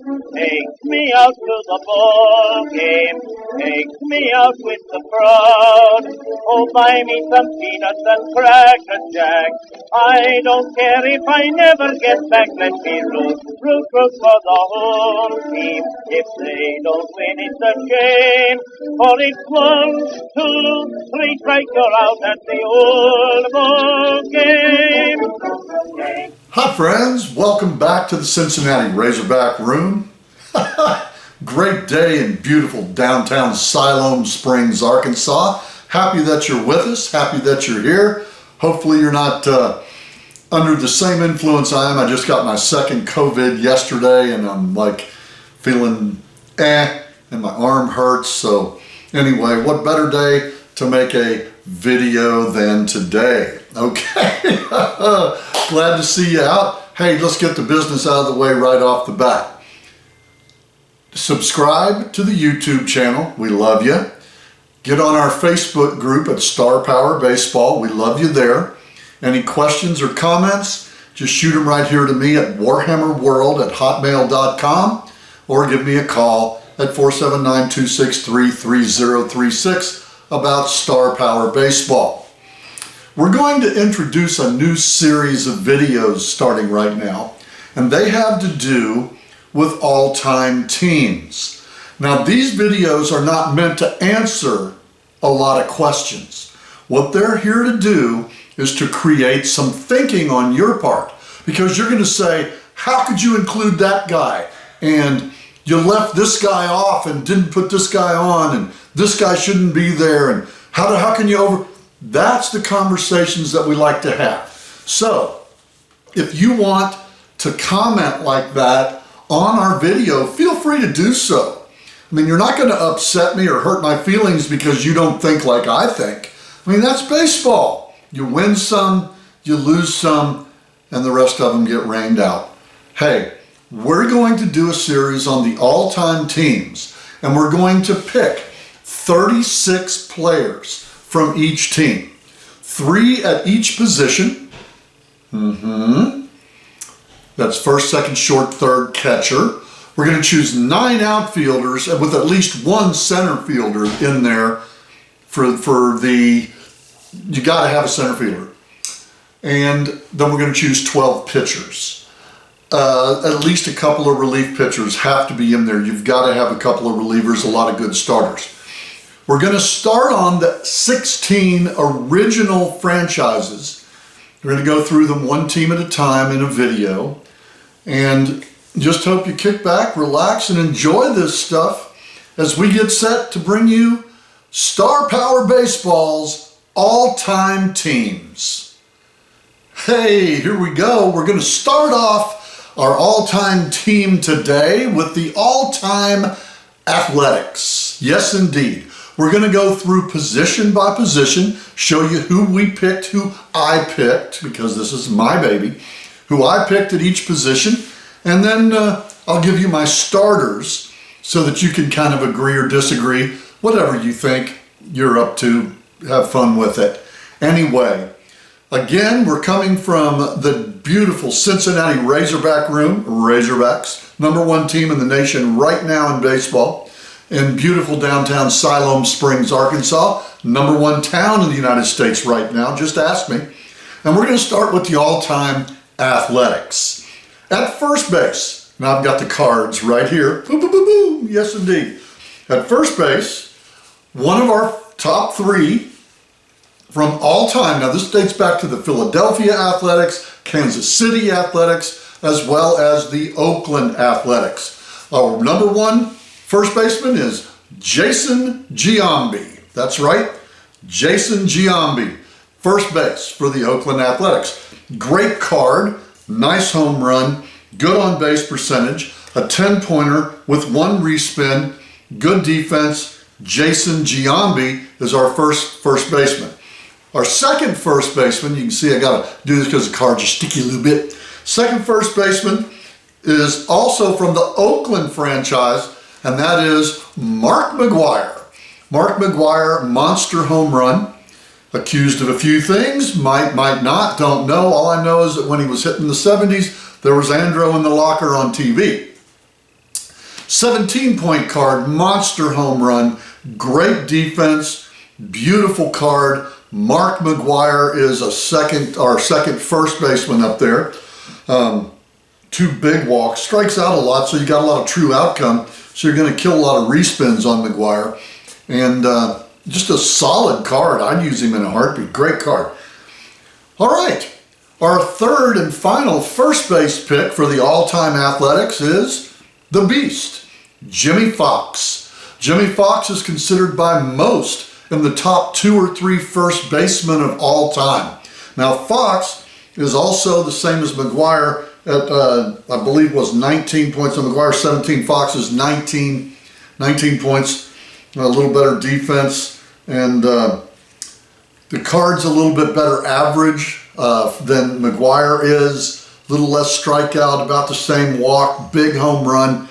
Take me out to the ball game. Take me out with the crowd. Oh, buy me some peanuts and cracker jack. I don't care if I never get back. Let me root for the whole team. If they don't win, it's a shame. For it's 1, 2, 3 strikes, you're out at the old ball game. Hi friends, welcome back to the Cincinnati Razorback Room. Great day in beautiful downtown Siloam Springs, Arkansas. Happy that you're with us, happy that you're here. Hopefully you're not under the same influence I am. I just got my second COVID yesterday and I'm like feeling and my arm hurts. So anyway, what better day to make a video than today? Okay, glad to see you out. Hey, let's get the business out of the way right off the bat. Subscribe to the YouTube channel. We love you. Get on our Facebook group at Star Power Baseball. We love you there. Any questions or comments, just shoot them right here to me at warhammerworld@hotmail.com or give me a call at 479-263-3036 about Star Power Baseball. We're going to introduce a new series of videos starting right now, and they have to do with all-time teams. Now, these videos are not meant to answer a lot of questions. What they're here to do is to create some thinking on your part, because you're going to say, how could you include that guy? And you left this guy off and didn't put this guy on, and this guy shouldn't be there, and how can you over... That's the conversations that we like to have. So, if you want to comment like that on our video, feel free to do so. I mean, you're not going to upset me or hurt my feelings because you don't think like I think. I mean, that's baseball. You win some, you lose some, and the rest of them get rained out. Hey, we're going to do a series on the all-time teams, and we're going to pick 36 players from each team. 3 at each position. That's first, second, short, third, catcher. We're going to choose 9 outfielders with at least 1 center fielder in there you got to have a center fielder. And then we're going to choose 12 pitchers. At least a couple of relief pitchers have to be in there. You've got to have a couple of relievers, a lot of good starters. We're going to start on the 16 original franchises. We're going to go through them one team at a time in a video. And just hope you kick back, relax, and enjoy this stuff as we get set to bring you Star Power Baseball's all-time teams. Hey, here we go. We're going to start off our all-time team today with the all-time Athletics. Yes, indeed. We're going to go through position by position, show you who we picked, who I picked, because this is my baby, who I picked at each position, and then I'll give you my starters so that you can kind of agree or disagree, whatever you think you're up to, have fun with it. Anyway, again, we're coming from the beautiful Cincinnati Razorback Room, Razorbacks, #1 team in the nation right now in baseball. In beautiful downtown Siloam Springs, Arkansas, #1 town in the United States right now, just ask me. And we're going to start with the all-time Athletics. At first base, now I've got the cards right here. Boom, boom, boom, boom. Yes, indeed. At first base, one of our top 3 from all time. Now this dates back to the Philadelphia Athletics, Kansas City Athletics, as well as the Oakland Athletics. Our #1 first baseman is Jason Giambi. That's right, Jason Giambi, first base for the Oakland Athletics. Great card, nice home run, good on base percentage, a 10-pointer with 1 respin, good defense. Jason Giambi is our first baseman. Our second first baseman, you can see I gotta do this because the cards are sticky a little bit. Second first baseman is also from the Oakland franchise, and that is Mark McGwire. Mark McGwire, monster home run, accused of a few things, might not, don't know. All I know is that when he was hitting the 70s, there was Andro in the locker on TV. 17-point card, monster home run, great defense, beautiful card. Mark McGwire is a second first baseman up there. 2 big walks, strikes out a lot, so you got a lot of true outcome. So you're going to kill a lot of respins on McGwire. And just a solid card. I'd use him in a heartbeat. Great card. All right. Our third and final first base pick for the all-time Athletics is the Beast, Jimmy Fox. Jimmy Fox is considered by most in the top 2 or 3 first basemen of all time. Now, Fox is also the same as McGwire at, I believe, was 19 points. And McGwire 17. Fox is 19 points. A little better defense, and the card's a little bit better average than McGwire is. A little less strikeout, about the same walk, big home run.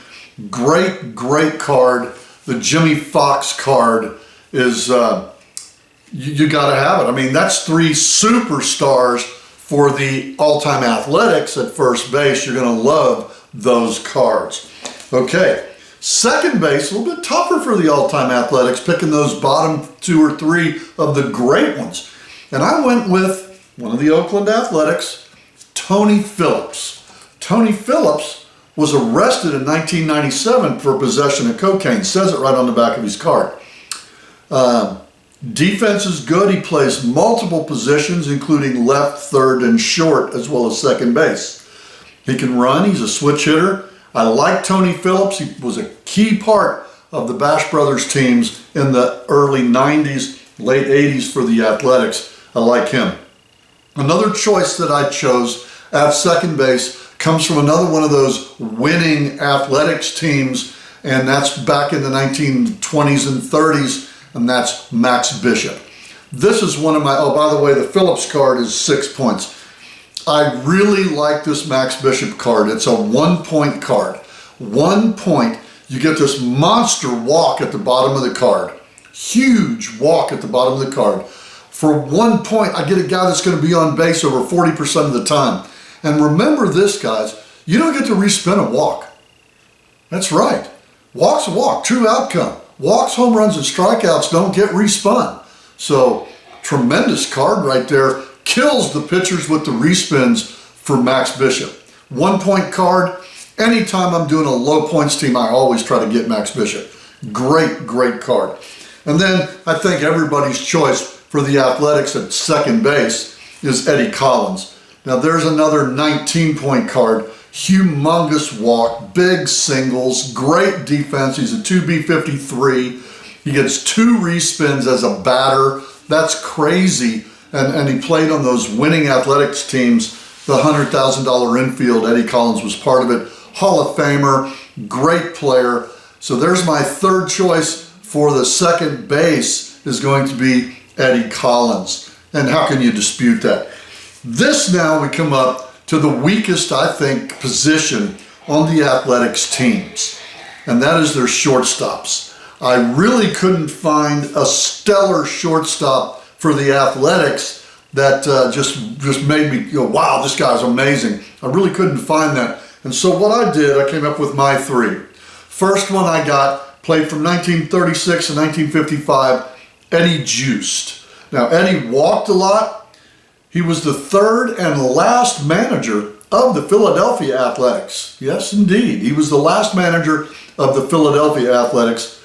Great card. The Jimmy Fox card is, you got to have it. I mean, that's 3 superstars for the all-time Athletics at first base. You're going to love those cards. Okay. Second base, a little bit tougher for the all-time Athletics, picking those bottom 2 or 3 of the great ones. And I went with one of the Oakland Athletics, Tony Phillips. Tony Phillips was arrested in 1997 for possession of cocaine. Says it right on the back of his card. Defense is good. He plays multiple positions, including left, third, and short, as well as second base. He can run. He's a switch hitter. I like Tony Phillips. He was a key part of the Bash Brothers teams in the early 90s, late 80s for the Athletics. I like him. Another choice that I chose at second base comes from another one of those winning Athletics teams, and that's back in the 1920s and 30s, and that's Max Bishop. This is one of my, oh, by the way, the Phillips card is 6 points. I really like this Max Bishop card. It's a 1-point card. 1 point, you get this monster walk at the bottom of the card. Huge walk at the bottom of the card. For 1 point, I get a guy that's going to be on base over 40% of the time. And remember this, guys, you don't get to respin a walk. That's right. Walk's a walk, true outcome. Walks, home runs, and strikeouts don't get respun. So, tremendous card right there. Kills the pitchers with the respins for Max Bishop. 1 point card. Anytime I'm doing a low points team, I always try to get Max Bishop. Great card. And then I think everybody's choice for the Athletics at second base is Eddie Collins. Now there's another 19-point card. Humongous walk, big singles, great defense. He's a 2B53. He gets 2 respins as a batter. That's crazy. And he played on those winning Athletics teams, the $100,000 infield. Eddie Collins was part of it. Hall of Famer, great player. So there's my third choice for the second base is going to be Eddie Collins. And how can you dispute that? This now we come up to the weakest, I think, position on the Athletics teams. And that is their shortstops. I really couldn't find a stellar shortstop for the Athletics that just made me go, wow, this guy's amazing. I really couldn't find that. And so what I did, I came up with my 3. First one I got, played from 1936 to 1955, Eddie Juiced. Now, Eddie walked a lot. He was the third and last manager of the Philadelphia Athletics. Yes, indeed. He was the last manager of the Philadelphia Athletics.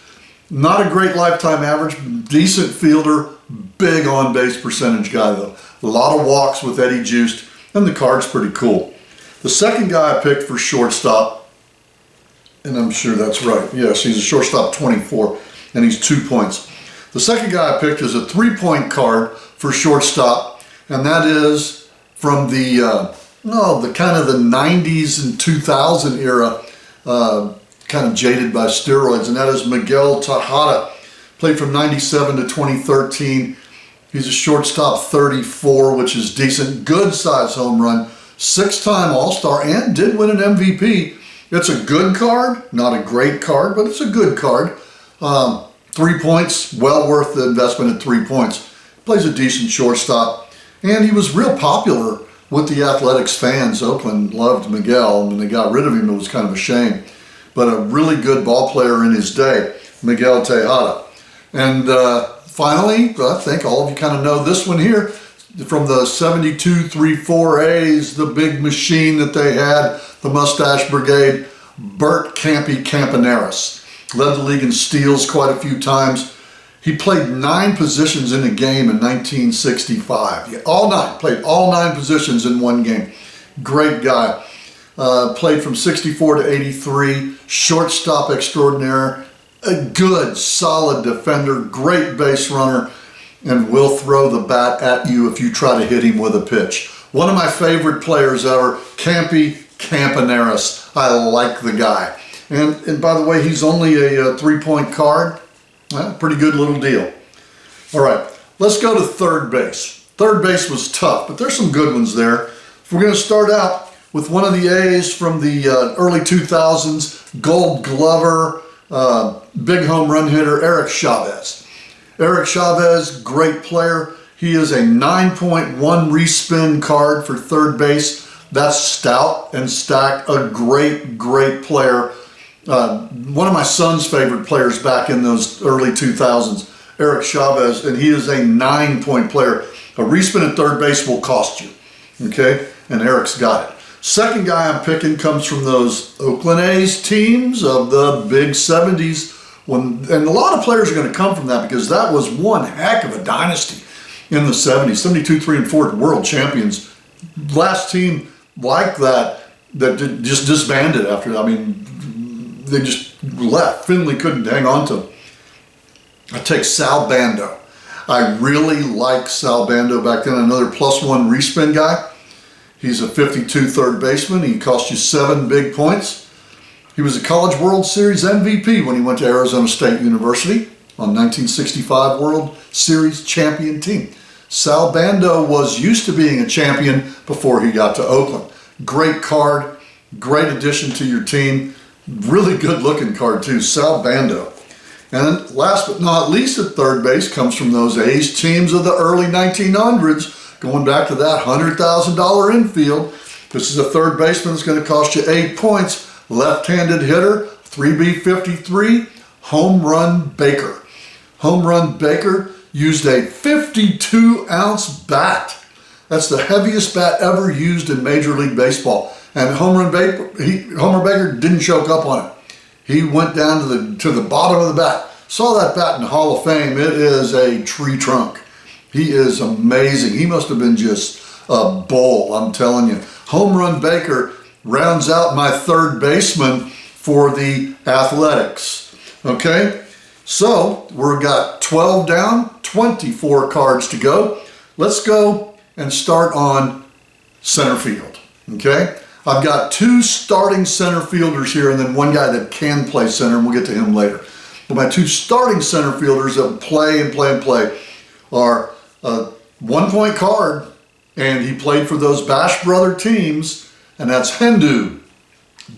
Not a great lifetime average, decent fielder, big on-base percentage guy though. A lot of walks with Eddie Juiced, and the card's pretty cool. The second guy I picked for shortstop, and I'm sure that's right. Yes, he's a shortstop 24, and he's 2 points. The second guy I picked is a 3-point card for shortstop, and that is from the kind of the 90s and 2000 era, kind of jaded by steroids, and that is Miguel Tejada. Played from 97 to 2013. He's a shortstop 34, which is decent. Good size home run. 6-time All-Star and did win an MVP. It's a good card. Not a great card, but it's a good card. 3 points. Well worth the investment at 3 points. Plays a decent shortstop. And he was real popular with the Athletics fans. Oakland loved Miguel. When they got rid of him, it was kind of a shame. but a really good ball player in his day, Miguel Tejada. And finally, I think all of you kind of know this one here, from the 72-34As, the big machine that they had, the Mustache Brigade, Bert Campy Campaneris. Led the league in steals quite a few times. He played 9 positions in a game in 1965. Yeah, played all 9 positions in one game. Great guy. Played from 64 to 83, shortstop extraordinaire, a good, solid defender, great base runner, and will throw the bat at you if you try to hit him with a pitch. One of my favorite players ever, Campy Campaneris. I like the guy. And by the way, he's only a 3-point card. Well, pretty good little deal. All right, let's go to third base. Third base was tough, but there's some good ones there. We're going to start out with one of the A's from the early 2000s, Gold Glover, big home run hitter, Eric Chavez. Eric Chavez, great player. He is a 9.1 respin card for third base. That's stout and stacked. A great, great player. One of my son's favorite players back in those early 2000s, Eric Chavez, and he is a 9-point player. A respin at third base will cost you, okay? And Eric's got it. Second guy I'm picking comes from those Oakland A's teams of the big 70s. And a lot of players are going to come from that because that was one heck of a dynasty in the 70s. 72, 3, and 4 world champions. Last team like that just disbanded after that. I mean, they just left. Finley couldn't hang on to them. I take Sal Bando. I really like Sal Bando back then. Another +1 respin guy. He's a 52 third baseman. He cost you 7 big points. He was a College World Series MVP when he went to Arizona State University on 1965 World Series champion team. Sal Bando was used to being a champion before he got to Oakland. Great card, great addition to your team. Really good looking card too, Sal Bando. And last but not least at third base comes from those A's teams of the early 1900s, going back to that $100,000 infield. This is a third baseman that's going to cost you 8 points. Left-handed hitter, 3B53, Home Run Baker. Home Run Baker used a 52-ounce bat. That's the heaviest bat ever used in Major League Baseball. And Homer Baker didn't choke up on it. He went down to the bottom of the bat. Saw that bat in the Hall of Fame. It is a tree trunk. He is amazing. He must have been just a bull, I'm telling you. Home Run Baker rounds out my third baseman for the Athletics. Okay, so we've got 12 down, 24 cards to go. Let's go and start on center field. Okay, I've got 2 starting center fielders here and then one guy that can play center, and we'll get to him later. But my 2 starting center fielders that play are a 1-point card, and he played for those Bash Brother teams, and that's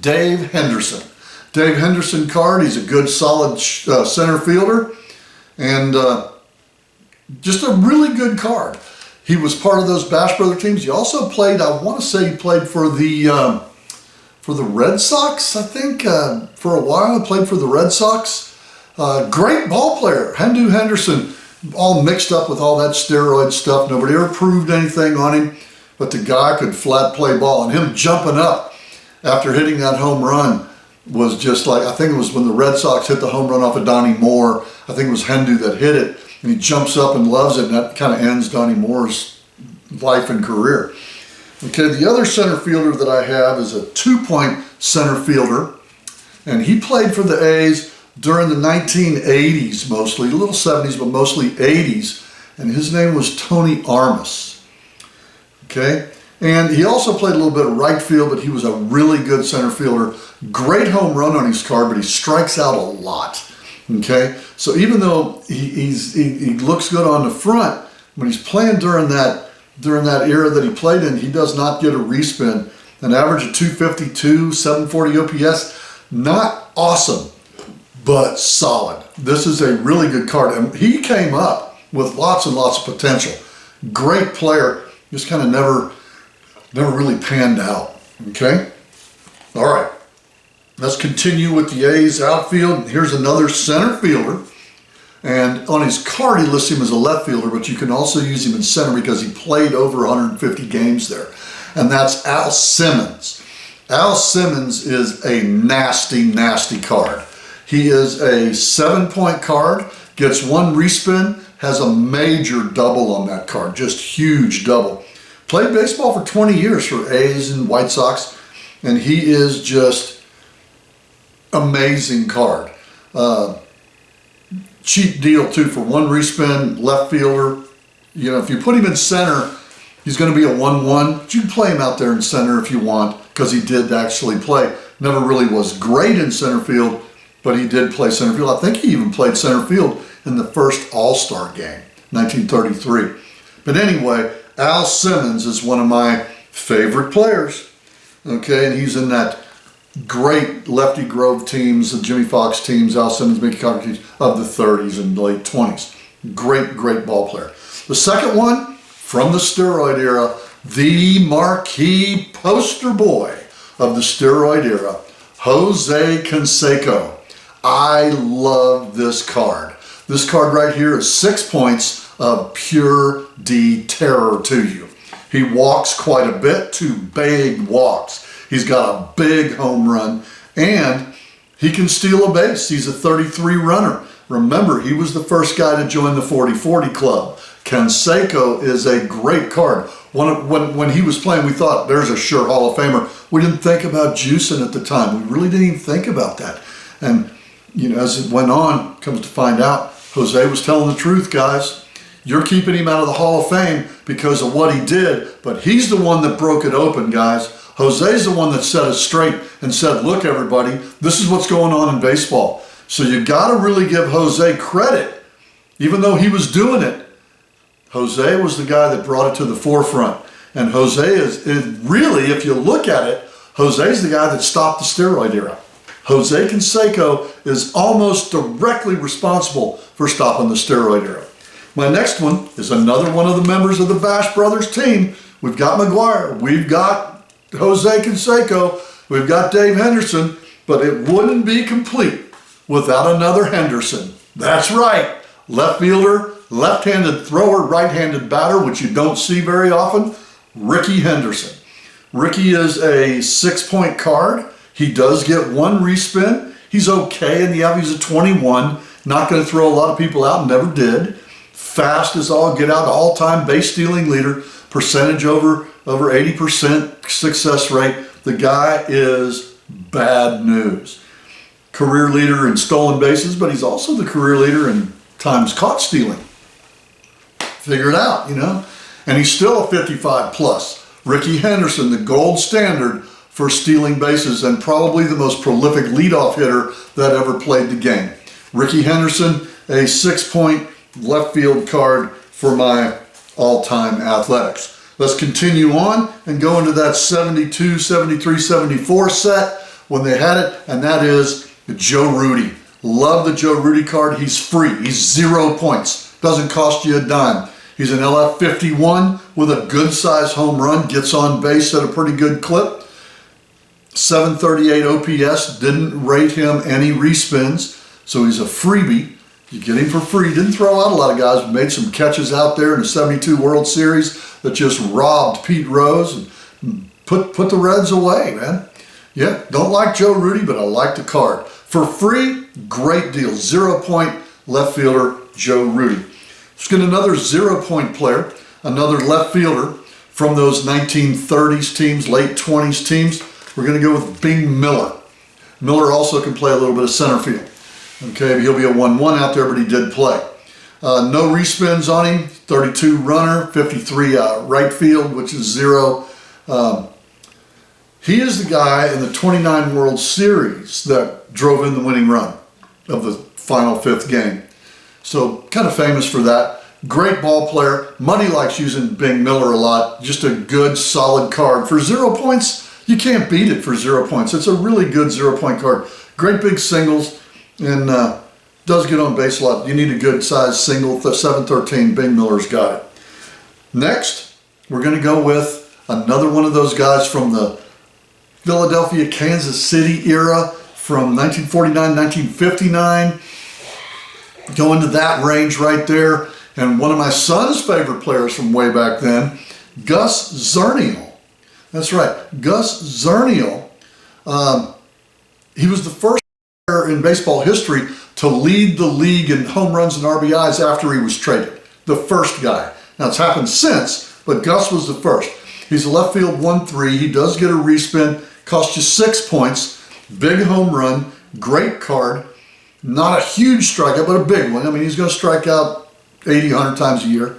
Dave Henderson. Dave Henderson card, he's a good solid center fielder, and just a really good card. He was part of those Bash Brother teams. He also played, I want to say he played for the Red Sox, I think, for a while. He played for the Red Sox. Great ball player, Henderson, all mixed up with all that steroid stuff. Nobody ever proved anything on him, but the guy could flat play ball. And him jumping up after hitting that home run was just like, I think it was when the Red Sox hit the home run off of Donnie Moore. I think it was Hendu that hit it. And he jumps up and loves it, and that kind of ends Donnie Moore's life and career. Okay, the other center fielder that I have is a 2-point center fielder, and he played for the A's during the 1980s mostly, a little 70s, but mostly 80s, and his name was Tony Armas. Okay, and he also played a little bit of right field, but he was a really good center fielder. Great home run on his card, but he strikes out a lot. Okay, so even though he looks good on the front, when he's playing during that era that he played in, he does not get a respin. An average of 252, 740 OPS, not awesome, but solid. This is a really good card, and he came up with lots and lots of potential. Great player, just kind of never really panned out. Okay, all right. Let's continue with the A's outfield. Here's another center fielder. And on his card, he lists him as a left fielder, but you can also use him in center because he played over 150 games there. And that's Al Simmons. Al Simmons is a nasty, nasty card. He is a 7-point card, gets 1 respin, has a major double on that card, just huge double. Played baseball for 20 years for A's and White Sox, and he is just amazing card. Cheap deal too for 1 respin, left fielder. You know, if you put him in center, he's going to be a 1-1. But you can play him out there in center if you want, because he did actually play. Never really was great in center field, but he did play center field. I think he even played center field in the first All-Star game, 1933. But anyway, Al Simmons is one of my favorite players. Okay, and he's in that great Lefty Grove teams, the Jimmy Fox teams, Al Simmons, Mickey Cochrane teams of the 30s and late 20s. Great, great ball player. The second one, from the steroid era, the marquee poster boy of the steroid era, Jose Canseco. I love this card. This card right here is 6 points of pure D-terror to you. He walks quite a bit, 2 big walks. He's got a big home run, and he can steal a base. He's a 33 runner. Remember, he was the first guy to join the 40-40 club. Canseco is a great card. When he was playing, we thought, there's a sure Hall of Famer. We didn't think about juicing at the time. We really didn't even think about that. And, you know, as it went on, comes to find out, Jose was telling the truth, guys. You're keeping him out of the Hall of Fame because of what he did, but he's the one that broke it open, guys. Jose's the one that set it straight and said, look, everybody, this is what's going on in baseball. So you got to really give Jose credit. Even though he was doing it, Jose was the guy that brought it to the forefront. And Jose is really, if you look at it, Jose's the guy that stopped the steroid era. Jose Canseco is almost directly responsible for stopping the steroid era. My next one is another one of the members of the Bash Brothers team. We've got McGuire, we've got Jose Canseco, we've got Dave Henderson, but it wouldn't be complete without another Henderson. That's right, left fielder, left-handed thrower, right-handed batter, which you don't see very often, Rickey Henderson. Rickey is a 6-point card. He does get 1 respin. He's okay in the out. He's a 21. Not going to throw a lot of people out, never did. Fast as all get out, all-time base stealing leader, percentage over 80% success rate. The guy is bad news. Career leader in stolen bases, but he's also the career leader in times caught stealing. Figure it out, you know. And he's still a 55 plus. Rickey Henderson, the gold standard for stealing bases and probably the most prolific leadoff hitter that ever played the game. Rickey Henderson, a 6-point left field card for my all-time athletics. Let's continue on and go into that 72, 73, 74 set when they had it, and that is Joe Rudy. Love the Joe Rudy card. He's free. He's 0 points. Doesn't cost you a dime. He's an LF 51 with a good size home run. Gets on base at a pretty good clip. 738 OPS. Didn't rate him any respins. So he's a freebie. You get him for free. Didn't throw out a lot of guys. Made some catches out there in the 72 World Series that just robbed Pete Rose and put the Reds away, man. Yeah, don't like Joe Rudy, but I like the card. For free, great deal. 0-point left fielder, Joe Rudy. Let's get another 0-point player, another left fielder from those 1930s teams, late 20s teams. We're going to go with Bing Miller. Miller also can play a little bit of center field. Okay, he'll be a 1-1 out there, but he did play. No respins on him, 32 runner, 53 right field, which is 0. He is the guy in the 29 World Series that drove in the winning run of the final 5th game. So kind of famous for that. Great ball player. Money likes using Bing Miller a lot. Just a good, solid card. For 0 points, you can't beat it for 0 points. It's a really good 0-point card. Great big singles and does get on base a lot. You need a good size single. 713, Bing Miller's got it. Next, we're going to go with another one of those guys from the Philadelphia, Kansas City era. from 1949, 1959, go into that range right there. And one of my son's favorite players from way back then, Gus Zernial. That's right, Gus Zernial. He was the first player in baseball history to lead the league in home runs and RBIs after he was traded. The first guy. Now it's happened since, but Gus was the first. He's a left field 1-3. He does get a respin, costs you 6 points. Big home run, great card. Not a huge strikeout, but a big one. I mean, he's going to strike out 80, 100 times a year.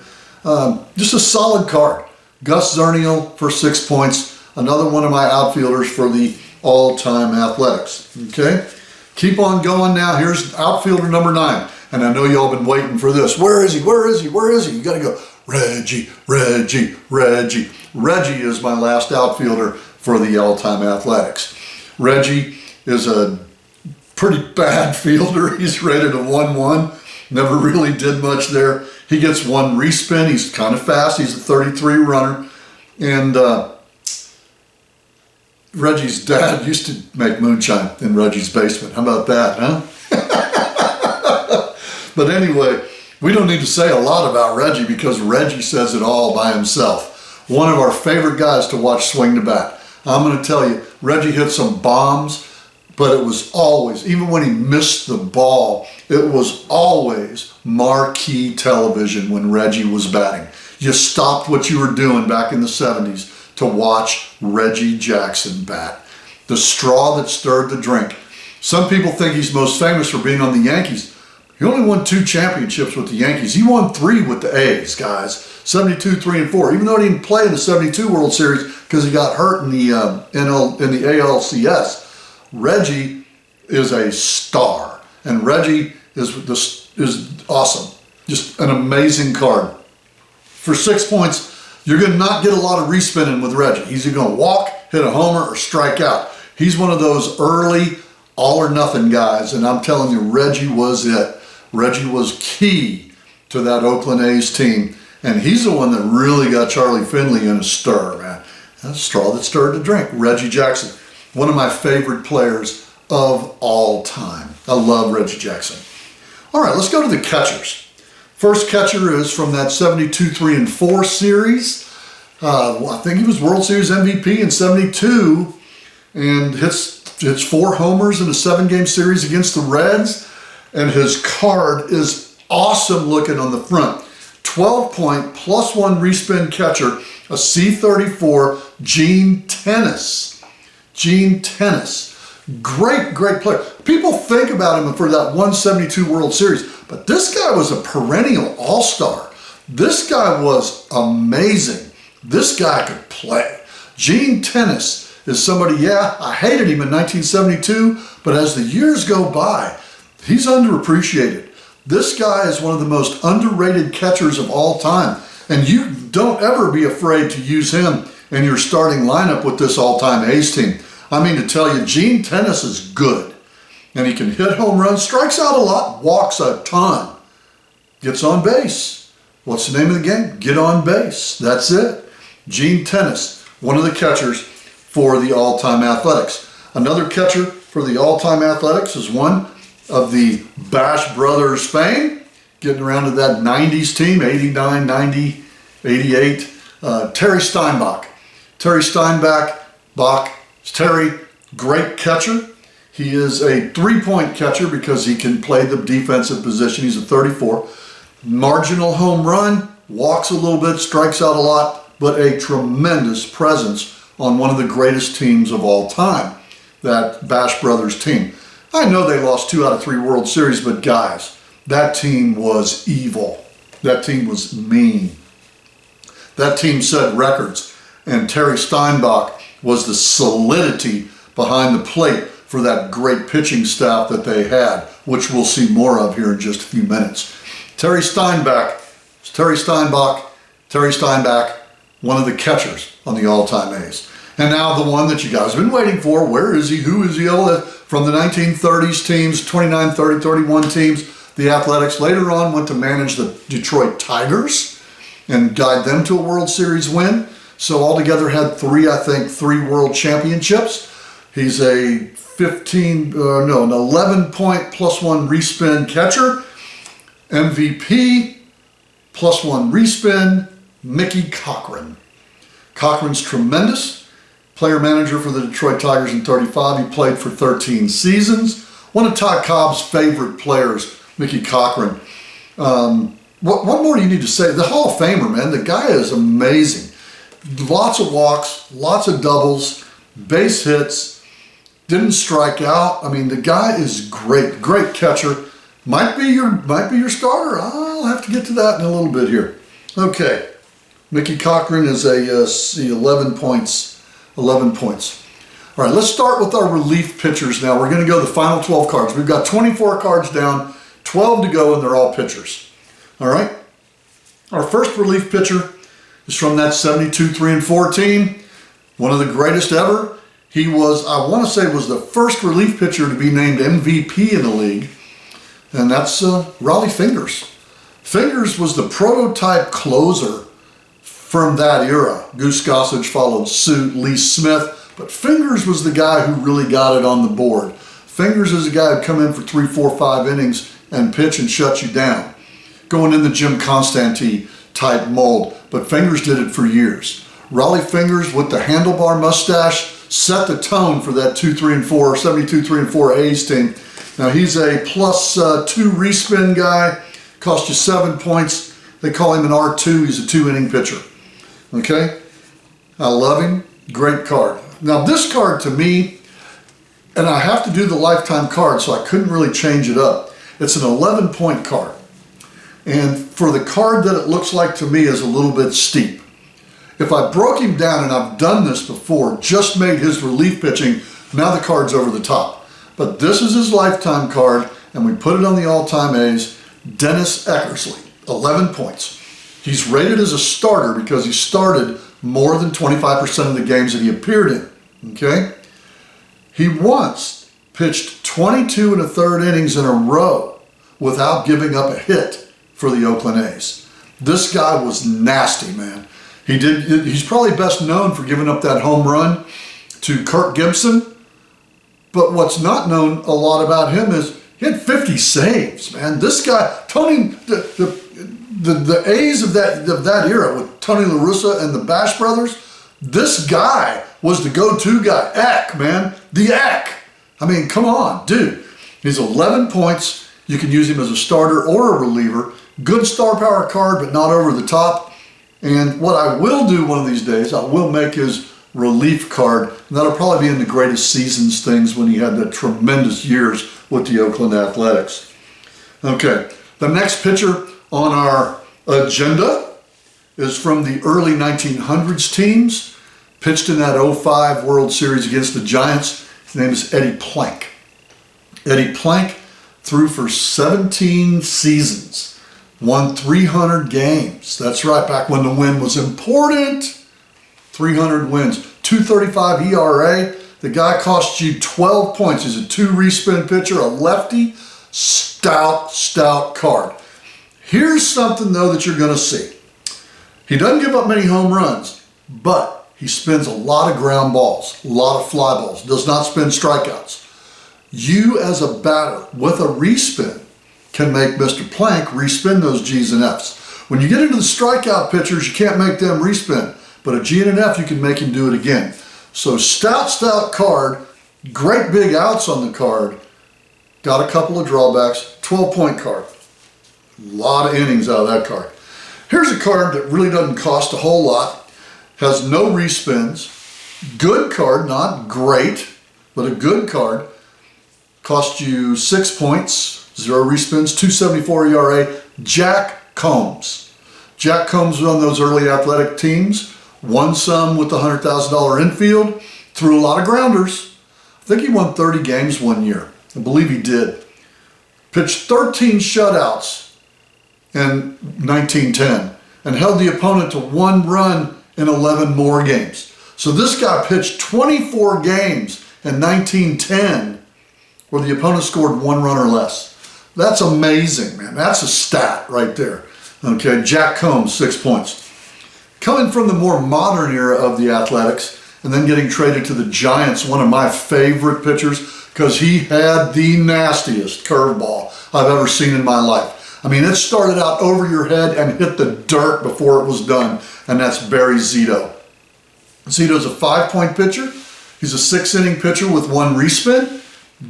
Just a solid card. Gus Zernial for 6 points. Another one of my outfielders for the all-time Athletics. Okay? Keep on going now. Here's outfielder number 9. And I know y'all been waiting for this. Where is he? Where is he? Where is he? You got to go, Reggie, Reggie, Reggie. Reggie is my last outfielder for the all-time Athletics. Reggie is a pretty bad fielder. He's rated a 1-1. Never really did much there. He gets one respin. He's kind of fast. He's a 33 runner. And Reggie's dad used to make moonshine in Reggie's basement. How about that, huh? But anyway, we don't need to say a lot about Reggie because Reggie says it all by himself. One of our favorite guys to watch swing the bat. I'm going to tell you, Reggie hit some bombs, but it was always, even when he missed the ball, it was always marquee television when Reggie was batting. You stopped what you were doing back in the 70s to watch Reggie Jackson bat. The straw that stirred the drink. Some people think he's most famous for being on the Yankees. He only won 2 championships with the Yankees. He won 3 with the A's, guys. 72, 3, and 4. Even though he didn't play in the 72 World Series because he got hurt in the ALCS. Reggie is a star, and Reggie is awesome. Just an amazing card. For 6 points, you're going to not get a lot of respinning with Reggie. He's either going to walk, hit a homer, or strike out. He's one of those early all or nothing guys, and I'm telling you, Reggie was it. Reggie was key to that Oakland A's team, and he's the one that really got Charlie Finley in a stir, man. That's a straw that stirred the drink. Reggie Jackson, one of my favorite players of all time. I love Reggie Jackson. All right, let's go to the catchers. First catcher is from that 72, 3, and 4 series. I think he was World Series MVP in 72 and hits 4 homers in a 7-game series against the Reds. And his card is awesome looking on the front. 12-point plus 1 respin catcher, a C34, Gene Tennis. Gene Tennis. Great, great player. People think about him for that 172 World Series, but this guy was a perennial all-star. This guy was amazing. This guy could play. Gene Tennis is somebody, yeah, I hated him in 1972, but as the years go by, he's underappreciated. This guy is one of the most underrated catchers of all time, and you don't ever be afraid to use him in your starting lineup with this all-time A's team. I mean to tell you, Gene Tennis is good, and he can hit home runs, strikes out a lot, walks a ton, gets on base. What's the name of the game? Get on base. That's it. Gene Tennis, one of the catchers for the all-time Athletics. Another catcher for the all-time Athletics is one of the Bash Brothers fame, getting around to that 90s team, 89, 90, 88, Terry Steinbach. Terry, great catcher. He is a 3-point catcher because he can play the defensive position. He's a 34. Marginal home run, walks a little bit, strikes out a lot, but a tremendous presence on one of the greatest teams of all time, that Bash Brothers team. I know they lost 2 out of 3 World Series, but guys, that team was evil. That team was mean. That team set records, and Terry Steinbach was the solidity behind the plate for that great pitching staff that they had, which we'll see more of here in just a few minutes. Terry Steinbach, one of the catchers on the all-time A's. And now the one that you guys have been waiting for. Where is he? Who is he? From the 1930s teams, 29, 30, 31 teams, the Athletics. Later on went to manage the Detroit Tigers and guide them to a World Series win. So altogether had 3 World Championships. He's a an 11-point +1 respin catcher. MVP, +1 respin, Mickey Cochrane. Cochrane's tremendous. Player manager for the Detroit Tigers in 35. He played for 13 seasons. One of Ty Cobb's favorite players, Mickey Cochrane. What more do you need to say? The Hall of Famer, man. The guy is amazing. Lots of walks, lots of doubles, base hits, didn't strike out. I mean, the guy is great. Great catcher. Might be your starter. I'll have to get to that in a little bit here. Okay. Mickey Cochrane is a 11 points. 11 points. All right, let's start with our relief pitchers now. We're going to go the final 12 cards. We've got 24 cards down, 12 to go, and they're all pitchers. All right? Our first relief pitcher is from that 72-3-4 team. One of the greatest ever. He was, I want to say, was the first relief pitcher to be named MVP in the league. And that's Raleigh Fingers. Fingers was the prototype closer from that era. Goose Gossage followed suit, Lee Smith, but Fingers was the guy who really got it on the board. Fingers is a guy who'd come in for 3, 4, 5 innings and pitch and shut you down. Going in the Jim Constantine type mold, but Fingers did it for years. Raleigh Fingers with the handlebar mustache set the tone for that 2-3-4, 72-3-4 A's team. Now he's a +2 respin guy, cost you 7 points. They call him an R2, he's a 2-inning pitcher. Okay, I love him, great card. Now this card to me, and I have to do the lifetime card, so I couldn't really change it up. It's an 11-point card. And for the card that it looks like to me is a little bit steep. If I broke him down, and I've done this before, just made his relief pitching, now the card's over the top. But this is his lifetime card, and we put it on the all-time A's, Dennis Eckersley, 11 points. He's rated as a starter because he started more than 25% of the games that he appeared in, okay? He once pitched 22 1/3 innings in a row without giving up a hit for the Oakland A's. This guy was nasty, man. He's probably best known for giving up that home run to Kirk Gibson, but what's not known a lot about him is he had 50 saves, man. This guy, Tony, the A's of that era with Tony La Russa and the Bash brothers, this guy was the go-to guy. Eck, man, the Eck. I mean, come on, dude. He's 11 points. You can use him as a starter or a reliever. Good star power card, but not over the top. And what I will do one of these days, I will make his relief card, and that'll probably be in the greatest seasons things when he had the tremendous years with the Oakland Athletics. Okay, the next pitcher on our agenda is from the early 1900s teams, pitched in that 05 World Series against the Giants. His name is Eddie Plank. Eddie Plank threw for 17 seasons. Won 300 games. That's right, back when the win was important. 300 wins. 2.35 ERA. The guy cost you 12 points. He's a 2 respin pitcher, a lefty. Stout card. Here's something, though, that you're going to see. He doesn't give up many home runs, but he spins a lot of ground balls, a lot of fly balls, does not spin strikeouts. You, as a batter with a respin, can make Mr. Plank respin those G's and F's. When you get into the strikeout pitchers, you can't make them respin, but a G and an F, you can make him do it again. So stout card, great big outs on the card, got a couple of drawbacks, 12-point card. A lot of innings out of that card. Here's a card that really doesn't cost a whole lot, has no respins, good card, not great, but a good card, cost you 6 points, 0 respins, 2.74 ERA, Jack Combs. Jack Combs was on those early athletic teams, won some with the $100,000 infield, threw a lot of grounders. I think he won 30 games one year. I believe he did. Pitched 13 shutouts in 1910 and held the opponent to 1 run in 11 more games. So this guy pitched 24 games in 1910 where the opponent scored 1 run or less. That's amazing, man. That's a stat right there. Okay, Jack Combs, 6 points. Coming from the more modern era of the Athletics and then getting traded to the Giants, one of my favorite pitchers, because he had the nastiest curveball I've ever seen in my life. I mean, it started out over your head and hit the dirt before it was done, and that's Barry Zito. Zito's a 5-point pitcher. He's a 6-inning pitcher with 1 respin.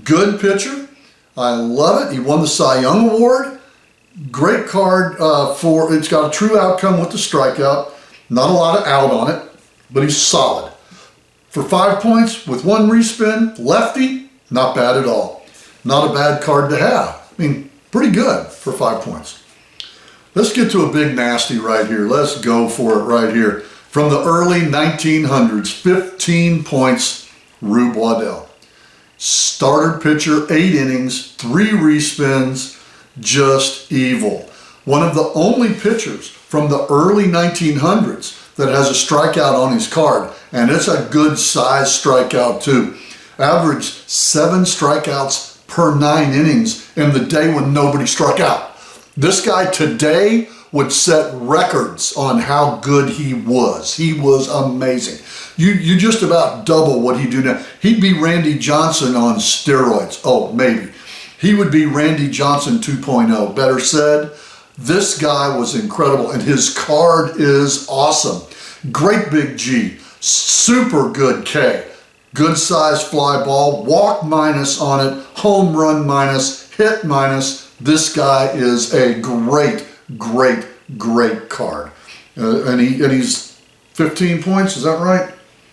Good pitcher. I love it. He won the Cy Young Award. Great card it's got a true outcome with the strikeout. Not a lot of out on it, but he's solid. For 5 points with 1 respin, lefty, not bad at all. Not a bad card to have. I mean, pretty good for 5 points. Let's get to a big nasty right here. Let's go for it right here. From the early 1900s, 15 points, Rube Waddell. Starter pitcher, 8 innings, 3 respins, just evil. One of the only pitchers from the early 1900s that has a strikeout on his card, and it's a good size strikeout too. Averaged 7 strikeouts per 9 innings in the day when nobody struck out. This guy today would set records on how good he was. He was amazing. You just about double what he do now. He'd be Randy Johnson on steroids. Oh, maybe. He would be Randy Johnson 2.0. Better said, this guy was incredible, and his card is awesome. Great big G, super good K, good size fly ball, walk minus on it, home run minus, hit minus. This guy is a great, great, great card. And he's 15 points, is that right?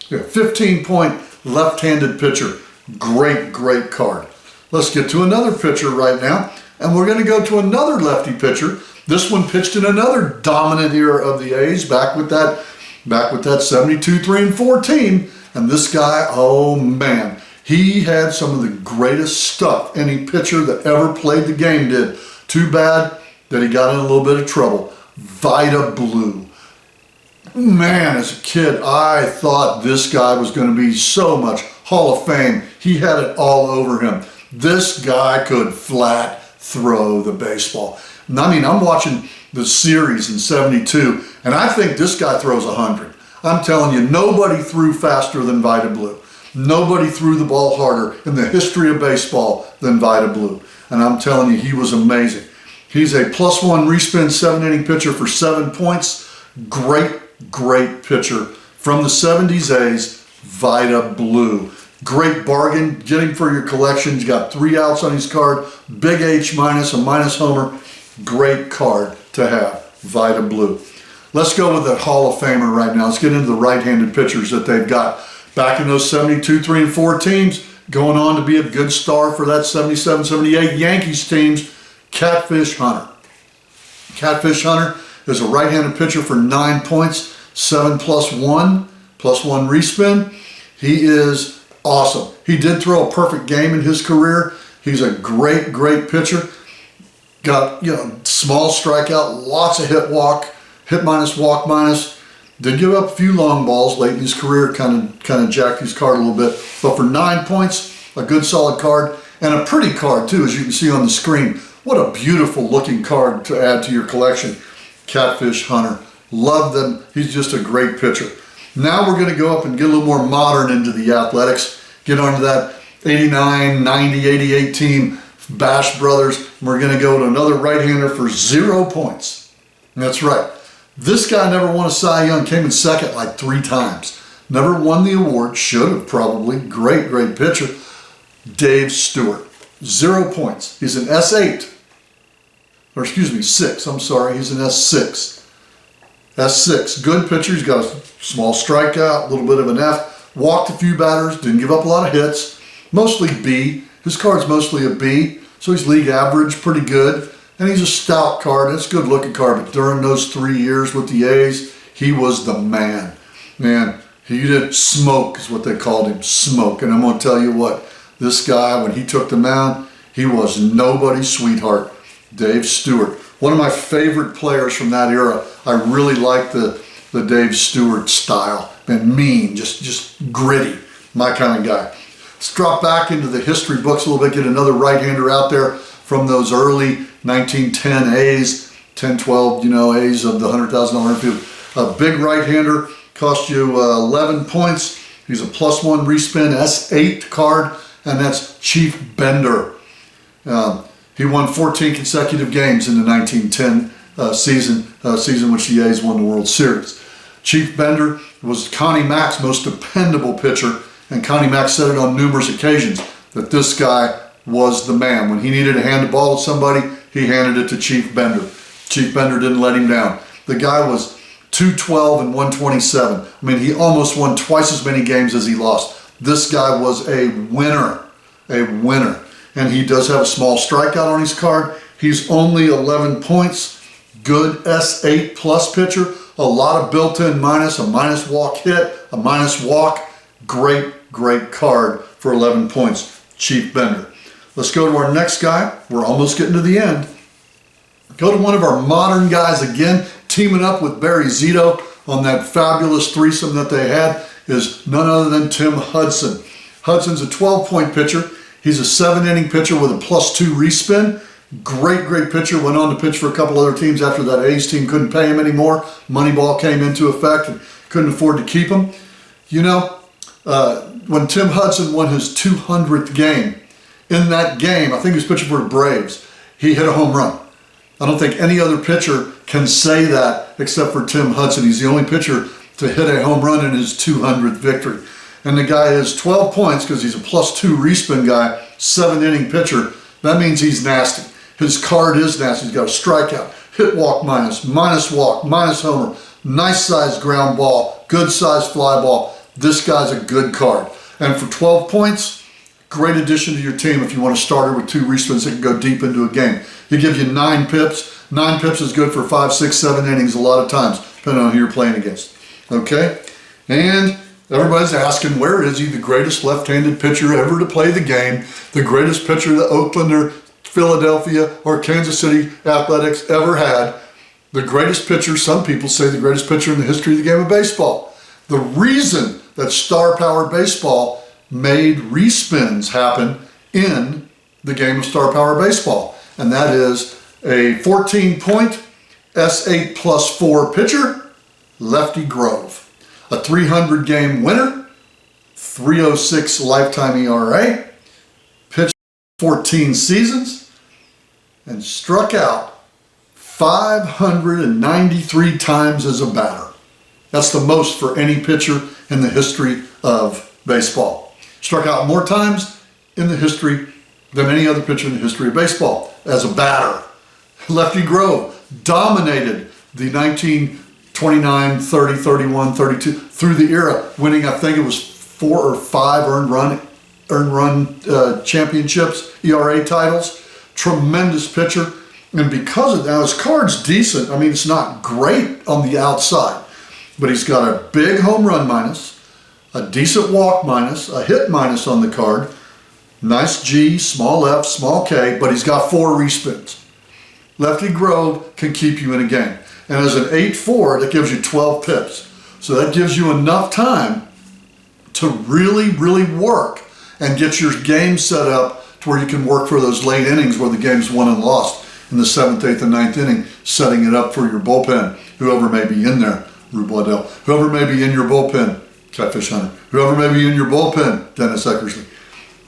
Yeah, 15-point left-handed pitcher. Great, great card. Let's get to another pitcher right now, and we're going to go to another lefty pitcher. This one pitched in another dominant era of the A's, back with that 72-3-4 team. And this guy, oh man, he had some of the greatest stuff any pitcher that ever played the game did. Too bad that he got in a little bit of trouble. Vida Blue. Man, as a kid, I thought this guy was going to be so much Hall of Fame. He had it all over him. This guy could flat throw the baseball. And I mean, I'm watching the series in 72, and I think this guy throws 100. I'm telling you, nobody threw faster than Vida Blue. Nobody threw the ball harder in the history of baseball than Vida Blue. And I'm telling you, he was amazing. He's a +1 respin 7-inning pitcher for 7 points. Great, great pitcher from the 70s A's, Vida Blue. Great bargain. Get him for your collection. He's got 3 outs on his card. Big H minus, a minus homer. Great card to have, Vida Blue. Let's go with that Hall of Famer right now. Let's get into the right-handed pitchers that they've got. Back in those 72-3-4 teams, going on to be a good star for that 77-78 Yankees teams, Catfish Hunter. Catfish Hunter is a right-handed pitcher for 9 points, 7 +1 respin. He is awesome. He did throw a perfect game in his career. He's a great, great pitcher. Got, small strikeout, lots of hit minus, walk minus. Did give up a few long balls late in his career, kind of jacked his card a little bit. But for 9 points, a good solid card, and a pretty card too, as you can see on the screen. What a beautiful looking card to add to your collection. Catfish Hunter. Love them. He's just a great pitcher. Now we're going to go up and get a little more modern into the Athletics. Get onto that 89, 90, 88 team, Bash Brothers. We're going to go to another right-hander for 0 points. And that's right. This guy never won a Cy Young, came in second like 3 times. Never won the award, should have probably. Great, great pitcher. Dave Stewart. 0 points. He's an S8. Or excuse me, 6. I'm sorry. He's an S6. S6. Good pitcher. He's got a small strikeout, a little bit of an F. Walked a few batters. Didn't give up a lot of hits. Mostly B. His card's mostly a B. So he's league average. Pretty good. And he's a stout card. It's a good looking card. But during those 3 years with the A's, he was the man. Man, he did smoke is what they called him. Smoke. And I'm going to tell you what. This guy, when he took the mound, he was nobody's sweetheart. Dave Stewart. One of my favorite players from that era. I really like the Dave Stewart style. And mean, just gritty. My kind of guy. Let's drop back into the history books a little bit. Get another right-hander out there from those early 1910 A's. 10-12, A's of the $100,000 infield. A big right-hander. Cost you 11 points. He's a +1 respin S8 card. and that's Chief Bender. He won 14 consecutive games in the 1910 season which the A's won the World Series. Chief Bender was Connie Mack's most dependable pitcher, and Connie Mack said it on numerous occasions that this guy was the man. When he needed to hand the ball to somebody, he handed it to Chief Bender. Chief Bender didn't let him down. The guy was 212 and 127. I mean, he almost won twice as many games as he lost. This guy was a winner, And he does have a small strikeout on his card. He's only 11 points, good S8 plus pitcher, a lot of built-in minus, a minus walk hit, a minus walk. Great card for 11 points, Chief Bender. Let's go to our next guy. We're almost getting to the end. Go to one of our modern guys again, teaming up with Barry Zito on that fabulous threesome that they had is none other than Tim Hudson. Hudson's a 12-point pitcher. He's a 7-inning pitcher with a +2 respin. Great pitcher. Went on to pitch for a couple other teams after that A's team couldn't pay him anymore. Moneyball came into effect and couldn't afford to keep him. You know, when Tim Hudson won his 200th game, in that game, I think he was pitching for the Braves, he hit a home run. I don't think any other pitcher can say that except for Tim Hudson. He's the only pitcher to hit a home run in his 200th victory. And the guy has 12 points because he's a +2 respin guy, 7-inning pitcher. That means he's nasty. His card is nasty. He's got a strikeout, hit walk minus, minus walk, minus homer, nice sized ground ball, good sized fly ball. This guy's a good card. And for 12 points, great addition to your team if you want to start her with 2 respins that can go deep into a game. He gives you 9 pips. 9 pips is good for 5, 6, 7 innings a lot of times, depending on who you're playing against. Okay? And everybody's asking, where is he, the greatest left-handed pitcher ever to play the game, the greatest pitcher that Oakland or Philadelphia or Kansas City Athletics ever had, the greatest pitcher, some people say the greatest pitcher in the history of the game of baseball. The reason that Star Power Baseball made respins happen in the game of Star Power Baseball, and that is a 14-point S8 +4 pitcher, Lefty Grove, a 300-game winner, 3.06 lifetime ERA, pitched 14 seasons, and struck out 593 times as a batter. That's the most for any pitcher in the history of baseball. Struck out more times in the history than any other pitcher in the history of baseball as a batter. Lefty Grove dominated the 1929, 30, 31, 32 through the era, winning I think it was 4 or 5 earned run championships, ERA titles. Tremendous pitcher, and because of that, his card's decent. I mean, it's not great on the outside, but he's got a big home run minus, a decent walk minus, a hit minus on the card, nice G, small f, small k, but he's got 4 respins. Lefty Grove can keep you in a game. And as an 8-4, that gives you 12 pips. So that gives you enough time to really work and get your game set up to where you can work for those late innings where the game's won and lost in the 7th, 8th, and 9th inning, setting it up for your bullpen, whoever may be in there, Rube Waddell, whoever may be in your bullpen, Catfish Hunter, whoever may be in your bullpen, Dennis Eckersley,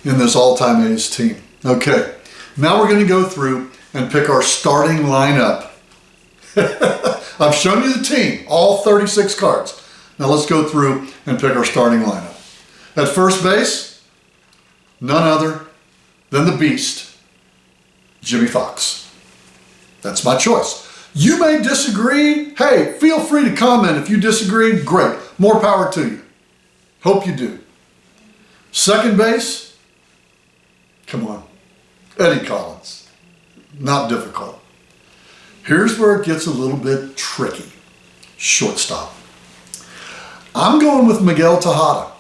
in this all-time A's team. Okay, now we're going to go through and pick our starting lineup. I've shown you the team, all 36 cards. Now let's go through and pick our starting lineup. At first base, none other than the Beast, Jimmy Fox. That's my choice. You may disagree. Hey, feel free to comment if you disagree. Great. More power to you. Hope you do. Second base, come on, Eddie Collins. Not difficult. Here's where it gets a little bit tricky. Shortstop. I'm going with Miguel Tejada.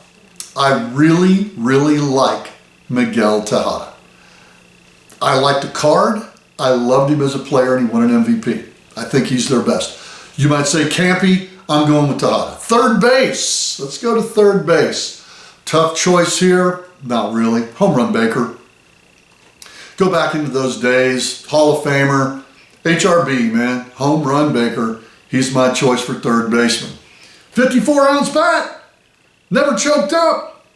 I really like Miguel Tejada. I like the card. I loved him as a player and he won an MVP. I think he's their best. You might say Campy, I'm going with Tejada. Third base. Let's go to third base. Tough choice here. Not really. Home run Baker. Go back into those days. Hall of Famer. HRB, man. Home run Baker. He's my choice for third baseman. 54-ounce bat. Never choked up.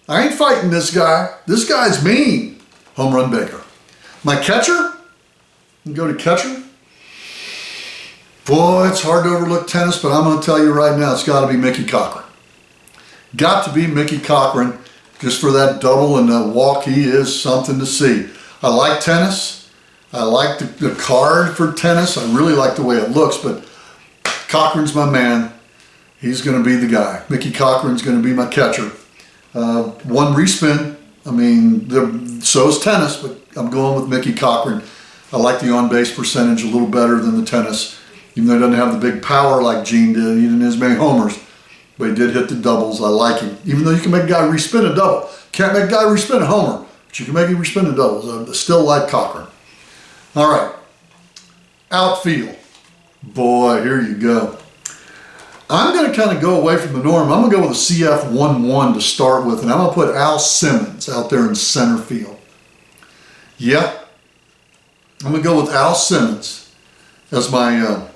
I ain't fighting this guy. This guy's mean. Home run Baker. My catcher? Go to catcher. Boy, it's hard to overlook tennis, but I'm going to tell you right now, it's got to be Mickey Cochran. Got to be Mickey Cochran, just for that double and that walk. He is something to see. I like tennis. I like the card for tennis. I really like the way it looks, but Cochran's my man. He's going to be the guy. Mickey Cochran's going to be my catcher. One respin. I mean, so is tennis, but I'm going with Mickey Cochran. I like the on-base percentage a little better than the tennis, even though he doesn't have the big power like Gene did. He didn't hit as many homers, but he did hit the doubles. I like him. Even though you can make a guy respin a double. Can't make a guy respin a homer, but you can make him respin a double. I still like Cochran. All right. Outfield. Boy, here you go. I'm going to kind of go away from the norm. I'm going to go with a CF11 to start with, and I'm going to put Al Simmons out there in center field. Yep. I'm going to go with Al Simmons as my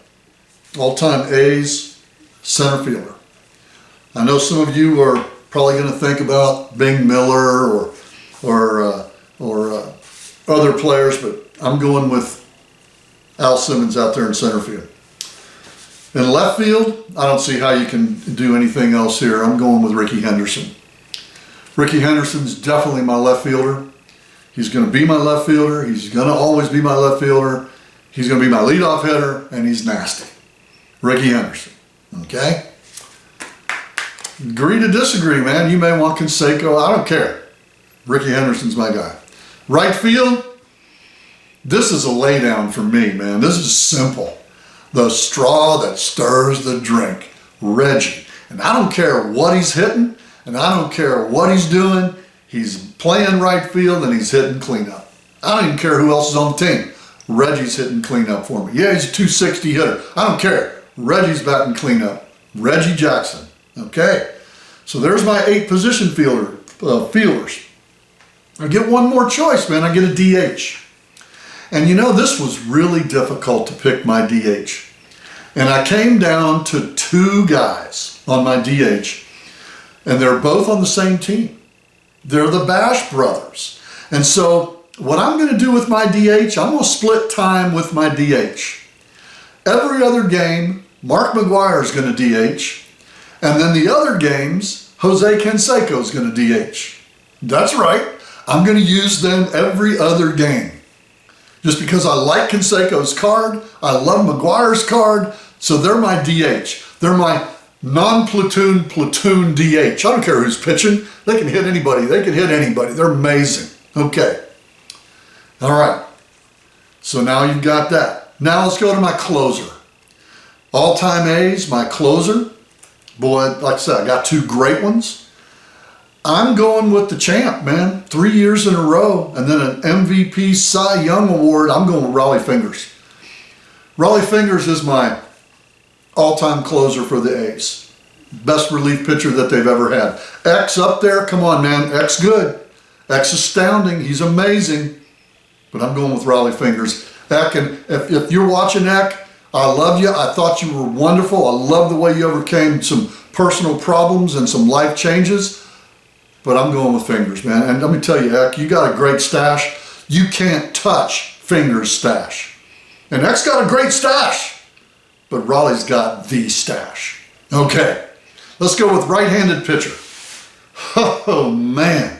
all-time A's center fielder. I know some of you are probably going to think about Bing Miller or other players, but I'm going with Al Simmons out there in center field. In left field, I don't see how you can do anything else here. I'm going with Ricky Henderson. Ricky Henderson's definitely my left fielder. He's going to be my left fielder. He's going to always be my left fielder. He's going to be my leadoff hitter, and he's nasty. Ricky Henderson. Okay? Agree to disagree, man. You may want Canseco. I don't care. Ricky Henderson's my guy. Right field, this is a laydown for me, man. This is simple. The straw that stirs the drink. Reggie. And I don't care what he's hitting, and I don't care what he's doing. He's playing right field and he's hitting cleanup. I don't even care who else is on the team. Reggie's hitting cleanup for me. Yeah, he's a 260 hitter. I don't care. Reggie's batting cleanup. Reggie Jackson. Okay. So there's my 8 position fielders. I get one more choice, man. I get a DH. And you know, this was really difficult to pick my DH. And I came down to 2 guys on my DH, and they're both on the same team. They're the Bash brothers. And so what I'm going to do with my DH, I'm going to split time with my DH. Every other game, Mark McGwire is going to DH. And then the other games, Jose Canseco is going to DH. That's right. I'm going to use them every other game. Just because I like Canseco's card, I love McGuire's card, so they're my DH. They're my non-platoon platoon DH. I don't care who's pitching. They can hit anybody. They can hit anybody. They're amazing. Okay. All right. So now you've got that. Now let's go to my closer. All-time A's, my closer. Boy, like I said, I got 2 great ones. I'm going with the champ, man. 3 years in a row, and then an MVP Cy Young Award. I'm going with Raleigh Fingers. Raleigh Fingers is my all-time closer for the A's. Best relief pitcher that they've ever had. X up there, come on, man. X good. X astounding. He's amazing. But I'm going with Raleigh Fingers. Eck, and if you're watching Eck, I love you. I thought you were wonderful. I love the way you overcame some personal problems and some life changes. But I'm going with Fingers, man. And let me tell you, Eck, you got a great stash. You can't touch Fingers' stash. And Eck's got a great stash. But Raleigh's got the stash. Okay, let's go with right-handed pitcher. Oh, man.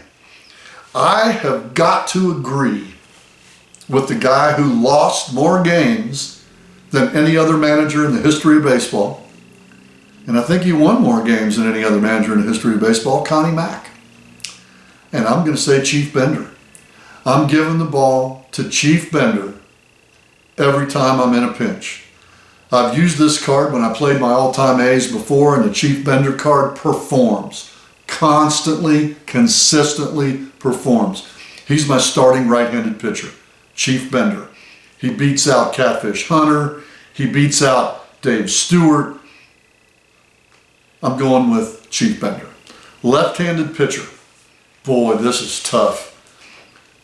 I have got to agree with the guy who lost more games than any other manager in the history of baseball. And I think he won more games than any other manager in the history of baseball, Connie Mack. And I'm going to say Chief Bender. I'm giving the ball to Chief Bender every time I'm in a pinch. I've used this card when I played my all-time A's before, and the Chief Bender card performs. Constantly, consistently performs. He's my starting right-handed pitcher, Chief Bender. He beats out Catfish Hunter. He beats out Dave Stewart. I'm going with Chief Bender. Left-handed pitcher. Boy, this is tough.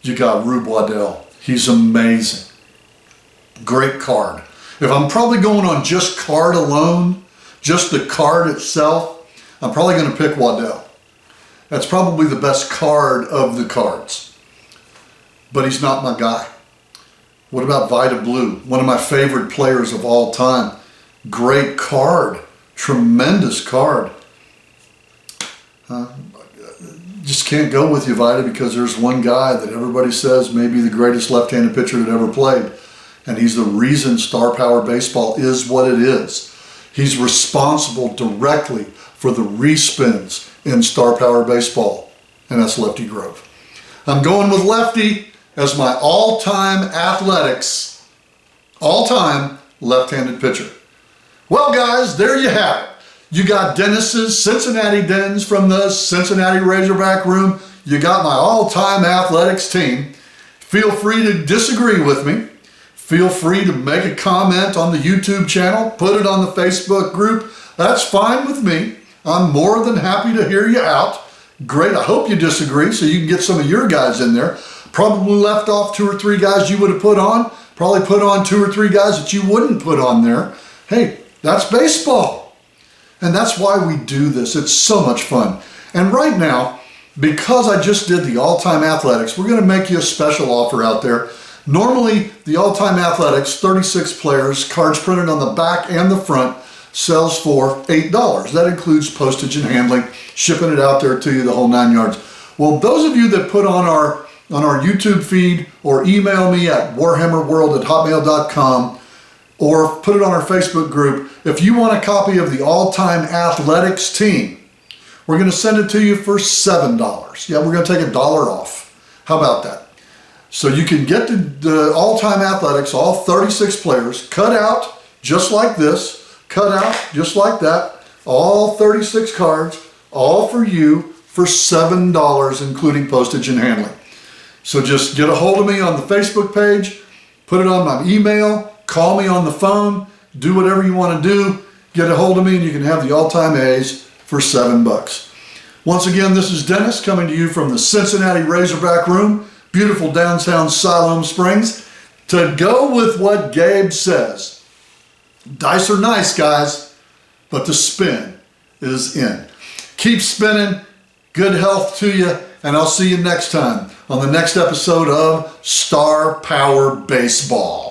You got Rube Waddell. He's amazing. Great card. If I'm probably going on just card alone, just the card itself, I'm probably going to pick Waddell. That's probably the best card of the cards. But he's not my guy. What about Vida Blue? One of my favorite players of all time. Great card. Tremendous card. Just can't go with you, Vida, because there's one guy that everybody says may be the greatest left-handed pitcher that ever played. And he's the reason Star Power Baseball is what it is. He's responsible directly for the respins in Star Power Baseball. And that's Lefty Grove. I'm going with Lefty as my all-time athletics, all-time left-handed pitcher. Well, guys, there you have it. You got Dennis's Cincinnati Dens from the Cincinnati Razorback Room. You got my all-time athletics team. Feel free to disagree with me. Feel free to make a comment on the YouTube channel. Put it on the Facebook group. That's fine with me. I'm more than happy to hear you out. Great. I hope you disagree so you can get some of your guys in there. Probably left off 2 or 3 guys you would have put on. Probably put on 2 or 3 guys that you wouldn't put on there. Hey, that's baseball. And that's why we do this. It's so much fun. And right now, because I just did the all-time athletics, we're going to make you a special offer out there. Normally, the all-time athletics, 36 players, cards printed on the back and the front, sells for $8. That includes postage and handling, shipping it out there to you, the whole 9 yards. Well, those of you that put on our YouTube feed or email me at warhammerworld@hotmail.com or put it on our Facebook group, if you want a copy of the all-time athletics team, we're going to send it to you for $7. Yeah, we're going to take $1 off. How about that? So you can get the all-time athletics, all 36 players, cut out just like this, cut out just like that, all 36 cards, all for you for $7, including postage and handling. So just get a hold of me on the Facebook page, put it on my email, call me on the phone, do whatever you want to do, get a hold of me, and you can have the all-time A's for $7. Once again, this is Dennis coming to you from the Cincinnati Razorback Room, beautiful downtown Siloam Springs. To go with what Gabe says, dice are nice, guys, but the spin is in. Keep spinning, good health to you, and I'll see you next time on the next episode of Star Power Baseball.